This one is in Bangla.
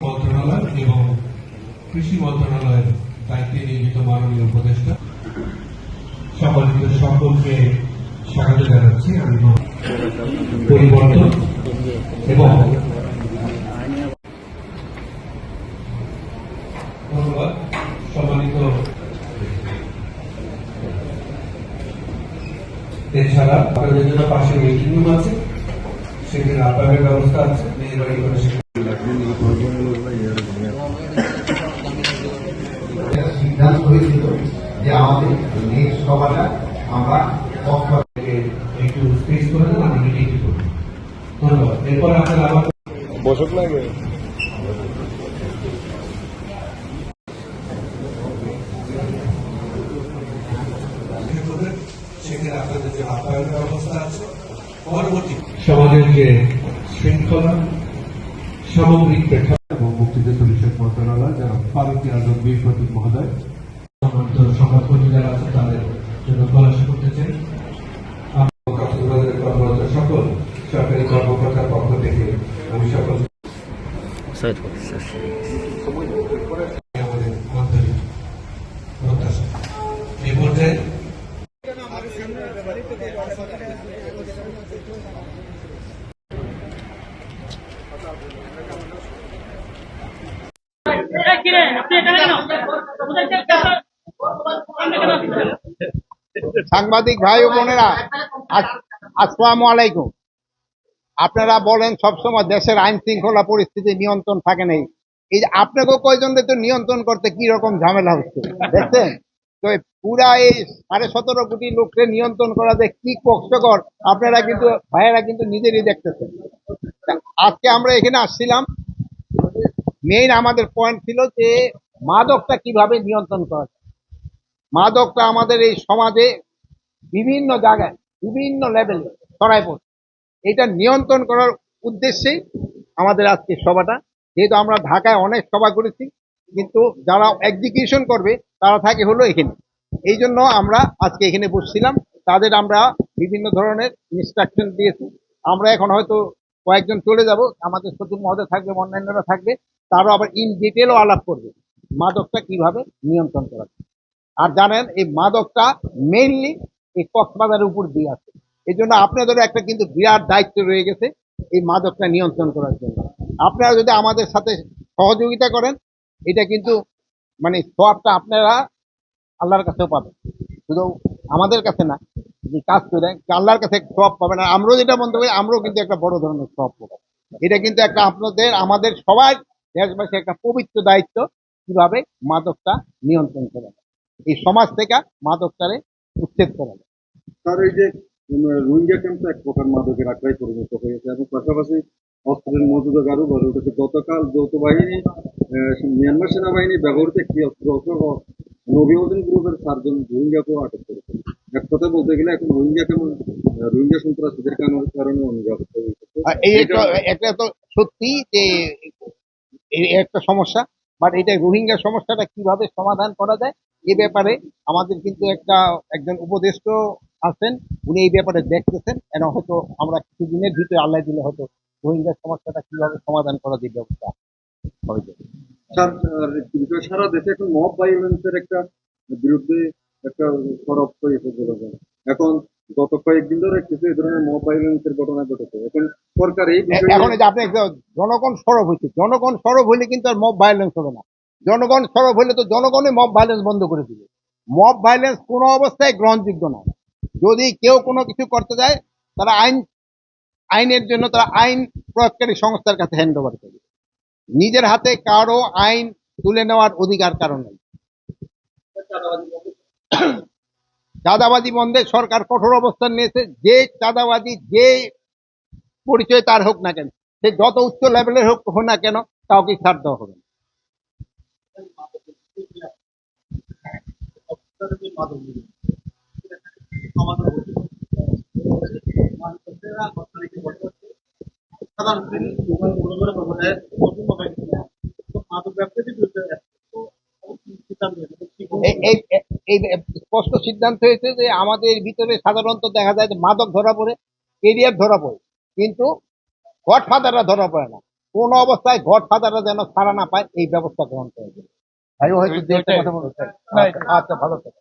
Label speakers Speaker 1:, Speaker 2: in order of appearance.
Speaker 1: মন্ত্রণালয় এবং কৃষি মন্ত্রণালয়ের দায়িত্বে নিয়োজিত মাননীয় উপদেষ্টা সকলকে স্বাগত জানাচ্ছি। আমি পরিবর্তন এবং ধন্যবাদ সম্মানিত। এছাড়া আপনাদের জন্য পাশে মিটিং রুম আছে, সেখানে আপনাদের ব্যবস্থা আছে। মেহরবানি করে
Speaker 2: সিদ্ধান্ত হয়েছিল যে আমাদের নেক্সট সভাটা আমরা
Speaker 1: একটু স্পেস করে দেন, আমি মিটিং করব। ধন্যবাদ। এরপর আপনারা আবার
Speaker 3: বসক লাগবে।
Speaker 1: সেখানে আপনাদের যে আপ্যায়ন ব্যবস্থা আছে, পরবর্তী সমাজের যে শৃঙ্খলা সামগ্রিক প্রেক্ষাপট এবং মুক্তিযুদ্ধ বিষয়ক মন্ত্রণালয় যারা ফারুকি আজম বীর প্রতীক মহোদয় সংবাদকর্মী যারা আছে তাদের জন্য পরামর্শ করতে চাই। কক্সবাজারের কর্মরত সকল সরকারি কর্মকর্তার পক্ষ থেকে আমি সকল আমাদের আন্তরিক প্রত্যাশা। এই পর্যায়ে
Speaker 2: সাংবাদিক ভাই ও বোনেরা, আসসালামু আলাইকুম। আপনারা বলেন সবসময় দেশের আইন শৃঙ্খলা পরিস্থিতি নিয়ন্ত্রণ থাকে নেই। এই যে আপনাকেও কয়জনকে তো নিয়ন্ত্রণ করতে কি রকম ঝামেলা হচ্ছে দেখছেন তো। পুরা এই 17.5 কোটি লোককে নিয়ন্ত্রণ করা যে কি কষ্টকর, আপনারা কিন্তু ভাইয়েরা কিন্তু নিজেরই দেখতেছেন। আজকে আমরা এখানে আসছিলাম, মেইন আমাদের পয়েন্ট ছিল যে মাদকটা কিভাবে নিয়ন্ত্রণ করা যায়। মাদকটা আমাদের এই সমাজে বিভিন্ন জায়গায় বিভিন্ন লেভেলে ছড়ায় পড়ছে। এটা নিয়ন্ত্রণ করার উদ্দেশ্যেই আমাদের আজকে সভাটা। যেহেতু আমরা ঢাকায় অনেক সভা করেছি, কিন্তু যারা এক্সিকিউশন করবে তারা থাকে হলো এখানে। এই জন্য আমরা আজকে এখানে বসছিলাম। তাদের আমরা বিভিন্ন ধরনের ইনস্ট্রাকশন দিয়েছি। আমরা এখন হয়তো কয়েকজন চলে যাব, আমাদের সচিব মহোদয় থাকবে, অন্যান্যরা থাকবে, তারও আবার ইন ডিটেলও আলাপ করবে মাদকটা কিভাবে নিয়ন্ত্রণ করা যায়। আর জানেন এই মাদকটা মেইনলি এই কক্সবাজারের উপর দিয়ে আছে। এই জন্য আপনাদেরও একটা কিন্তু বিরাট দায়িত্ব রয়ে গেছে এই মাদকটা নিয়ন্ত্রণ করার জন্য। আপনারা যদি আমাদের সাথে সহযোগিতা করেন, এটা কিন্তু মানে সবটা আপনারা আল্লাহর কাছেও পাবেন, শুধু আমাদের কাছে না। যদি কাজ করে আল্লাহর কাছে সব পাবেন। আর আমরাও যেটা মনে করি, আমরাও কিন্তু একটা বড় ধরনের সব পাবো। এটা কিন্তু একটা আপনাদের আমাদের সবাই দেশবাসী একটা পবিত্র দায়িত্ব, কিভাবে মাদকটা নিয়ন্ত্রণ করা যায়, এই সমাজ থেকে মাদকটারে উচ্ছেদ করা যায়।
Speaker 3: তার এই যে রোহিঙ্গা ক্যাম্পটা এক প্রকার মাদকের আখড়ায় পরিণত হয়েছে এবং পাশাপাশি অস্ত্রের মজুদও আরো গড়ে উঠেছে। গতকাল যৌথ বাহিনী মিয়ানমার সেনাবাহিনী ব্যবহৃত একটি অস্ত্র নবীন গ্রুপের 4 জন রোহিঙ্গাকেও আটক করেছে। এক কথা বলতে গেলে এখন রোহিঙ্গা কেমন রোহিঙ্গা সন্ত্রাসীদের কারণে নিরাপত্তা
Speaker 2: এটা তো সত্যি যে একটা সমস্যা, বাট এটা রোহিঙ্গা সমস্যাটা কিভাবে সমাধান করা যায় এ ব্যাপারে আমাদের কিন্তু একজন উপদেষ্টা আছেন, উনি এই ব্যাপারে দেখতেছেন। এবং হয়তো আমরা কিছুদিনের ভিতরে আল্লাহ দিলে হয়তো রোহিঙ্গা সমস্যাটা কিভাবে সমাধান করা যায় ব্যবস্থা হবে।
Speaker 3: সারা দেশে এখন মব ভাইলেন্সের একটা বিরুদ্ধে একটা সরব হয়েছে। এখন গত কয়েকদিন ধরে কিছু এই ধরনের মব ভাইলেন্সের ঘটনা ঘটেছে। এখন সরকার এই
Speaker 2: এখন যে আপনি জনগণ সরব হয়েছে, জনগণ সরব হইলে কিন্তু আর মব ভাইলেন্স হবে না। জনগণ সরব হইলে তো জনগণই মব ভাইলেন্স বন্ধ করে দিবে। মব ভাইলেন্স কোনো অবস্থায় গ্রহণযোগ্য নয়। যদি কেউ কোনো কিছু করতে যায়, তারা আইনের জন্য তারা আইন প্রয়োগকারী সংস্থার কাছে হ্যান্ড ওভার করবে। নিজের হাতে কারো আইন তুলে নেওয়ার অধিকার কারণ নেই। চাঁদাবাজি বন্ধে সরকার কঠোর অবস্থান নিয়েছে। যে চাঁদাবাজি যে পরিচয় তার হোক না কেন, সে যত উচ্চ লেভেলের হোক না কেন, কাউকে ছাড় দেওয়া হবে না। এই স্পষ্ট সিদ্ধান্ত হয়েছে যে আমাদের ভিতরে সাধারণত দেখা যায় যে মাদক ধরা পড়ে, কেরিয়ার ধরা পড়ে, কিন্তু গডফাদাররা ধরা পড়ে না। কোন অবস্থায় গডফাদাররা যেন ছাড়া না পায় এই ব্যবস্থা গ্রহণ করা যায়। ভাই হয়তো কথা বলতে আচ্ছা ভালো থাকে।